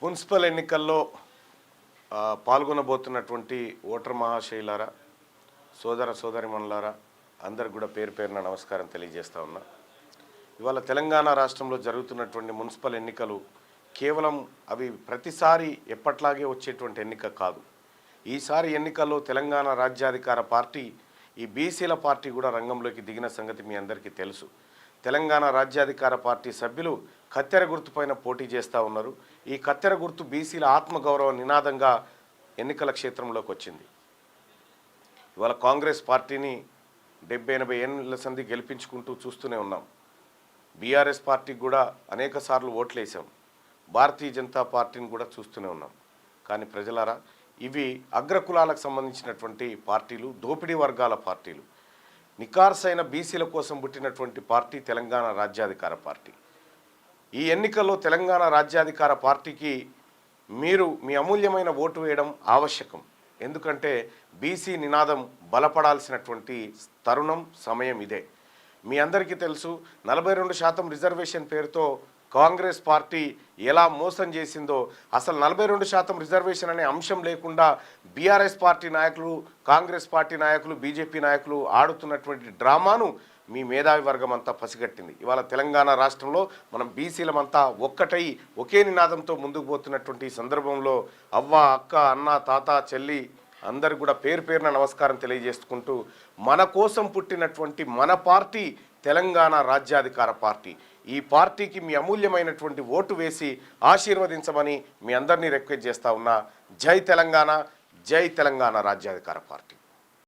Municipal ఎన్నికల్లో పాల్గొనబోతున్నటువంటి voter మహాశయులారా, సోదర సోదరిమణులారా, అందరికి కూడా పేరు పేరున నమస్కారం తెలియజేస్తా ఉన్నా. ఇవాళ తెలంగాణ రాష్ట్రంలో జరుగుతున్నటువంటి మున్సిపల్ ఎన్నికలు కేవలం అవి ప్రతిసారి ఎప్పట్లాగే వచ్చేటువంటి ఎన్నిక కాదు. ఈసారి ఎన్నికల్లో తెలంగాణ రాజ్యాధికార పార్టీ, ఈ బీసీల పార్టీ కూడా రంగంలోకి దిగిన సంగతి మీ అందరికీ తెలుసు. తెలంగాణ రాజ్యాధికార పార్టీ సభ్యులు కత్తెర గుర్తుపైన పోటీ చేస్తూ ఉన్నారు. ఈ కత్తెర గుర్తు బీసీల ఆత్మగౌరవ నినాదంగా ఎన్నికల క్షేత్రంలోకి వచ్చింది. ఇవాళ కాంగ్రెస్ పార్టీని 70-80 ఏళ్ళ సంధి గెలిపించుకుంటూ చూస్తూనే ఉన్నాం. బీఆర్ఎస్ పార్టీకి కూడా అనేక సార్లు ఓట్లేసాం. భారతీయ జనతా పార్టీని కూడా చూస్తూనే ఉన్నాం. కానీ ప్రజలారా, ఇవి అగ్రకులాలకు సంబంధించినటువంటి పార్టీలు, దోపిడీ వర్గాల పార్టీలు. నికార్సైన బీసీల కోసం పుట్టినటువంటి పార్టీ తెలంగాణ రాజ్యాధికార పార్టీ. ఈ ఎన్నికల్లో తెలంగాణ రాజ్యాధికార పార్టీకి మీరు మీ అమూల్యమైన ఓటు వేయడం ఆవశ్యకం. ఎందుకంటే బీసీ నినాదం బలపడాల్సినటువంటి తరుణం, సమయం ఇదే. మీ అందరికీ తెలుసు, 42% రిజర్వేషన్ పేరుతో కాంగ్రెస్ పార్టీ ఎలా మోసం చేసిందో. అసలు 42% రిజర్వేషన్ అనే అంశం లేకుండా బీఆర్ఎస్ పార్టీ నాయకులు, కాంగ్రెస్ పార్టీ నాయకులు, బీజేపీ నాయకులు ఆడుతున్నటువంటి డ్రామాను మీ మేధావి వర్గం అంతా పసిగట్టింది. ఇవాళ తెలంగాణ రాష్ట్రంలో మనం బీసీలమంతా ఒక్కటై ఒకే నినాదంతో ముందుకు పోతున్నటువంటి సందర్భంలో అవ్వ, అక్క, అన్న, తాత, చెల్లి అందరు కూడా పేరు పేరున నమస్కారం తెలియజేసుకుంటూ, మన కోసం పుట్టినటువంటి మన పార్టీ తెలంగాణ రాజ్యాధికార పార్టీ. ఈ పార్టీకి మీ అమూల్యమైనటువంటి ఓటు వేసి ఆశీర్వదించమని మీ అందరినీ రిక్వెస్ట్ చేస్తా ఉన్నా. జై తెలంగాణ, జై తెలంగాణ రాజ్యాధికార పార్టీ.